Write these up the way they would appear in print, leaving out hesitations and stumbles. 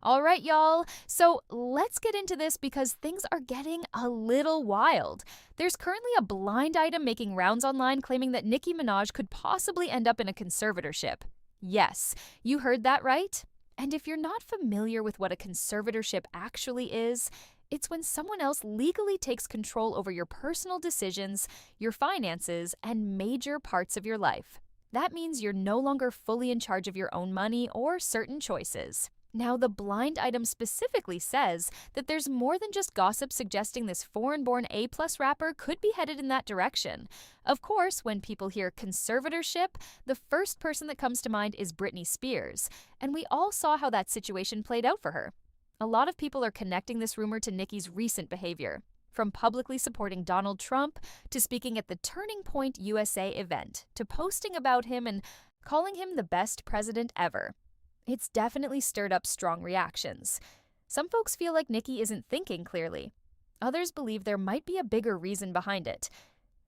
All right, y'all. So let's get into this because things are getting a little wild. There's currently a blind item making rounds online claiming that Nicki Minaj could possibly end up in a conservatorship. Yes, you heard that right. And if you're not familiar with what a conservatorship actually is, it's when someone else legally takes control over your personal decisions, your finances, and major parts of your life. That means you're no longer fully in charge of your own money or certain choices. Now, the blind item specifically says that there's more than just gossip suggesting this foreign-born A-plus rapper could be headed in that direction. Of course, when people hear conservatorship, the first person that comes to mind is Britney Spears, and we all saw how that situation played out for her. A lot of people are connecting this rumor to Nicki's recent behavior, from publicly supporting Donald Trump to speaking at the Turning Point USA event to posting about him and calling him the best president ever. It's definitely stirred up strong reactions. Some folks feel like Nicki isn't thinking clearly. Others believe there might be a bigger reason behind it.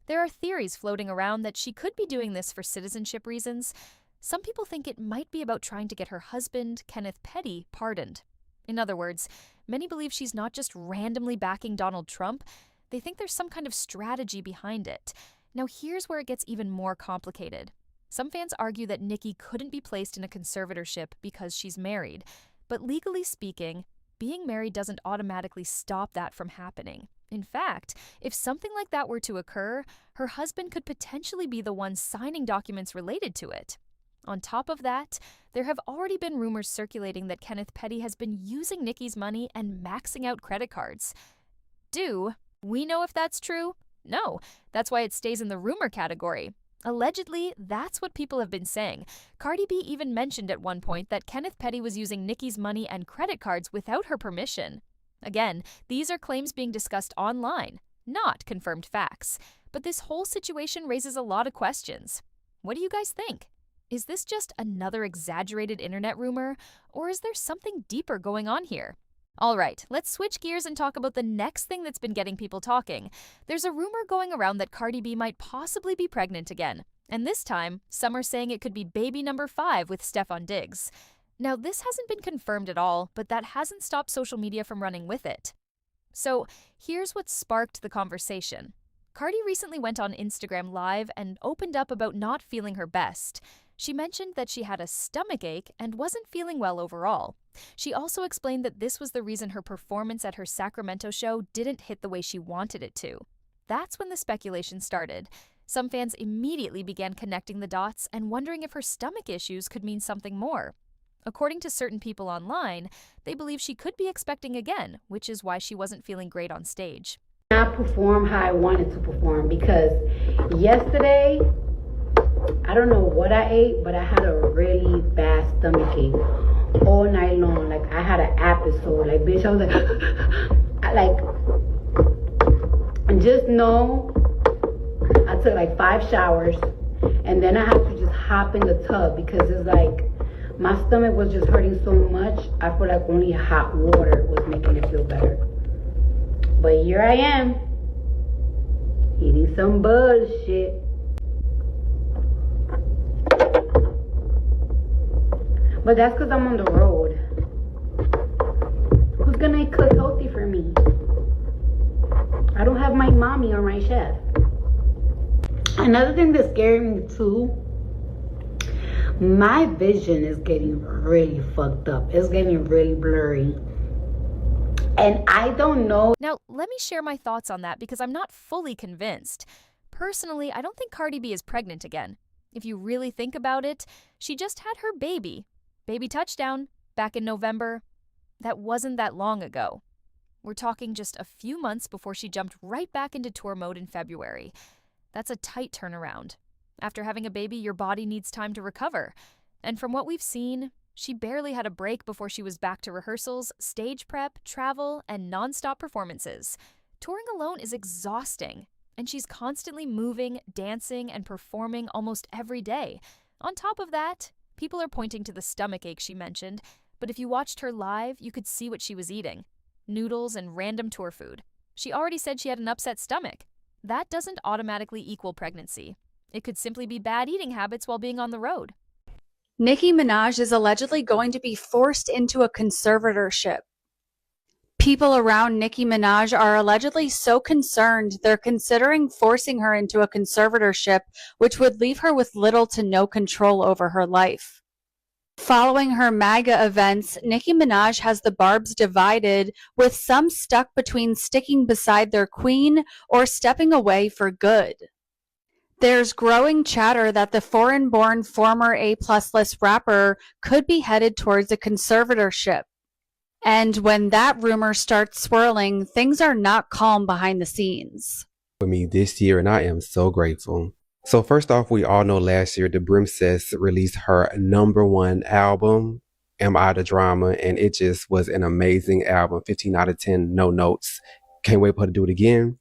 There are theories floating around that she could be doing this for citizenship reasons. Some people think it might be about trying to get her husband, Kenneth Petty, pardoned. In other words, many believe she's not just randomly backing Donald Trump. They think there's some kind of strategy behind it. Now here's where it gets even more complicated. Some fans argue that Nicki couldn't be placed in a conservatorship because she's married, but legally speaking, being married doesn't automatically stop that from happening. In fact, if something like that were to occur, her husband could potentially be the one signing documents related to it. On top of that, there have already been rumors circulating that Kenneth Petty has been using Nicki's money and maxing out credit cards. Do we know if that's true? No, that's why it stays in the rumor category. Allegedly, that's what people have been saying. Cardi B even mentioned at one point that Kenneth Petty was using Nicki's money and credit cards without her permission. Again, these are claims being discussed online, not confirmed facts. But this whole situation raises a lot of questions. What do you guys think? Is this just another exaggerated internet rumor, or is there something deeper going on here? All right, let's switch gears and talk about the next thing that's been getting people talking. There's a rumor going around that Cardi B might possibly be pregnant again. And this time, some are saying it could be baby number 5 with Stefon Diggs. Now, this hasn't been confirmed at all, but that hasn't stopped social media from running with it. So, here's what sparked the conversation. Cardi recently went on Instagram Live and opened up about not feeling her best. She mentioned that she had a stomach ache and wasn't feeling well overall. She also explained that this was the reason her performance at her Sacramento show didn't hit the way she wanted it to. That's when the speculation started. Some fans immediately began connecting the dots and wondering if her stomach issues could mean something more. According to certain people online, they believe she could be expecting again, which is why she wasn't feeling great on stage. Not perform how I wanted to perform because yesterday, I don't know what I ate, but I had a really bad stomach ache all night long. Like I had an episode. Like bitch, I was like, and just know I took like 5 showers, and then I had to just hop in the tub because it's like my stomach was just hurting so much. I feel like only hot water was making it feel better. But here I am, eating some bullshit. But that's because I'm on the road. Who's gonna cook healthy for me? I don't have my mommy or my chef. Another thing that's scaring me too, my vision is getting really fucked up. It's getting really blurry. And I don't know. Now, let me share my thoughts on that because I'm not fully convinced. Personally, I don't think Cardi B is pregnant again. If you really think about it, she just had her baby touchdown, back in November. That wasn't that long ago. We're talking just a few months before she jumped right back into tour mode in February. That's a tight turnaround. After having a baby, your body needs time to recover. And from what we've seen, she barely had a break before she was back to rehearsals, stage prep, travel, and nonstop performances. Touring alone is exhausting, and she's constantly moving, dancing, and performing almost every day. On top of that, people are pointing to the stomach ache she mentioned, but if you watched her live, you could see what she was eating. Noodles and random tour food. She already said she had an upset stomach. That doesn't automatically equal pregnancy. It could simply be bad eating habits while being on the road. Nicki Minaj is allegedly going to be forced into a conservatorship. People around Nicki Minaj are allegedly so concerned they're considering forcing her into a conservatorship, which would leave her with little to no control over her life. Following her MAGA events, Nicki Minaj has the Barbs divided, with some stuck between sticking beside their queen or stepping away for good. There's growing chatter that the foreign-born former A-plus list rapper could be headed towards a conservatorship. And when that rumor starts swirling, things are not calm behind the scenes. For me this year, and I am so grateful. So first off, we all know last year the Brimcess released her #1 album, Am I the Drama, and it just was an amazing album. 15 out of 10, no notes. Can't wait for her to do it again.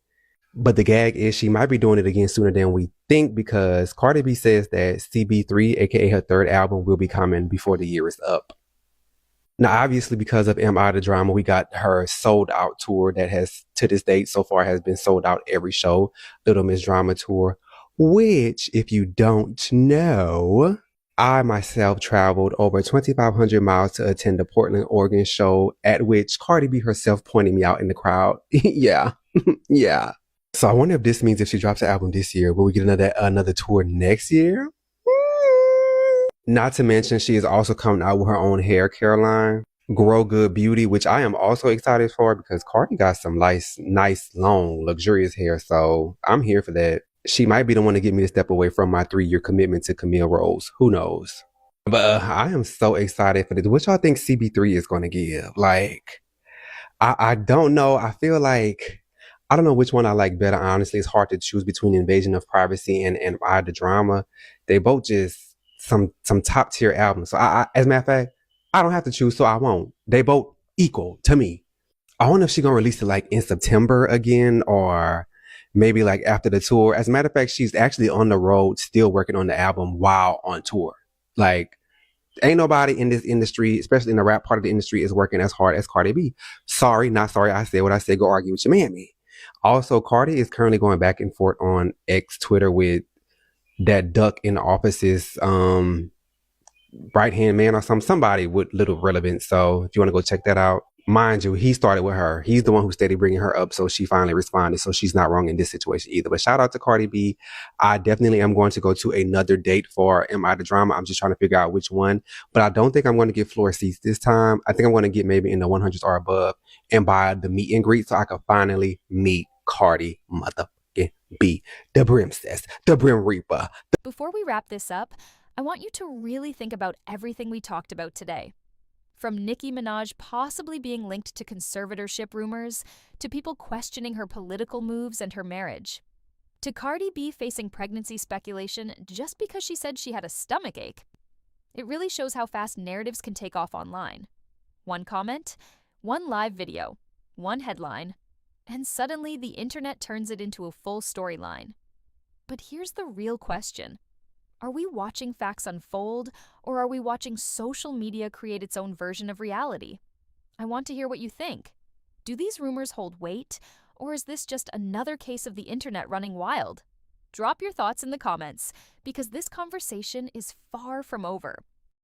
But the gag is she might be doing it again sooner than we think, because Cardi B says that CB3, aka her third album, will be coming before the year is up. Now, obviously, because of Am I the Drama, we got her sold out tour that has, to this date, so far has been sold out every show. Little Miss Drama Tour, which, if you don't know, I myself traveled over 2,500 miles to attend the Portland, Oregon show, at which Cardi B herself pointed me out in the crowd. Yeah, yeah. So I wonder if this means if she drops the album this year, will we get another tour next year? Not to mention, she is also coming out with her own hair care line, Grow Good Beauty, which I am also excited for because Cardi got some nice, long, luxurious hair. So I'm here for that. She might be the one to get me to step away from my 3-year commitment to Camille Rose. Who knows? But I am so excited for this. What y'all think CB3 is going to give? Like, I don't know. I feel like, I don't know which one I like better, honestly. It's hard to choose between Invasion of Privacy and I the Drama. They both just some top tier albums. So as a matter of fact, I don't have to choose, so I won't. They both equal to me. I wonder if she's gonna release it like in September again, or maybe like after the tour. As a matter of fact, she's actually on the road still working on the album while on tour. Like, ain't nobody in this industry, especially in the rap part of the industry, is working as hard as Cardi B. Sorry, not sorry. I said what I said. Go argue with your mammy. Also, Cardi is currently going back and forth on X Twitter with that duck in the office's right hand man or somebody with little relevance. So if you want to go check that out, mind you, he started with her. He's the one who steady bringing her up, so she finally responded. So she's not wrong in this situation either. But shout out to Cardi B. I definitely am going to go to another date for Am I the Drama. I'm just trying to figure out which one. But I don't think I'm going to get floor seats this time. I think I'm going to get maybe in the 100s or above and buy the meet and greet so I can finally meet Cardi motherfucking B, the Brimcess, the Brim Reaper. Before we wrap this up, I want you to really think about everything we talked about today. From Nicki Minaj possibly being linked to conservatorship rumors, to people questioning her political moves and her marriage, to Cardi B facing pregnancy speculation just because she said she had a stomachache. It really shows how fast narratives can take off online. One comment, one live video, one headline, and suddenly the internet turns it into a full storyline. But here's the real question. Are we watching facts unfold, or are we watching social media create its own version of reality? I want to hear what you think. Do these rumors hold weight, or is this just another case of the internet running wild? Drop your thoughts in the comments, because this conversation is far from over.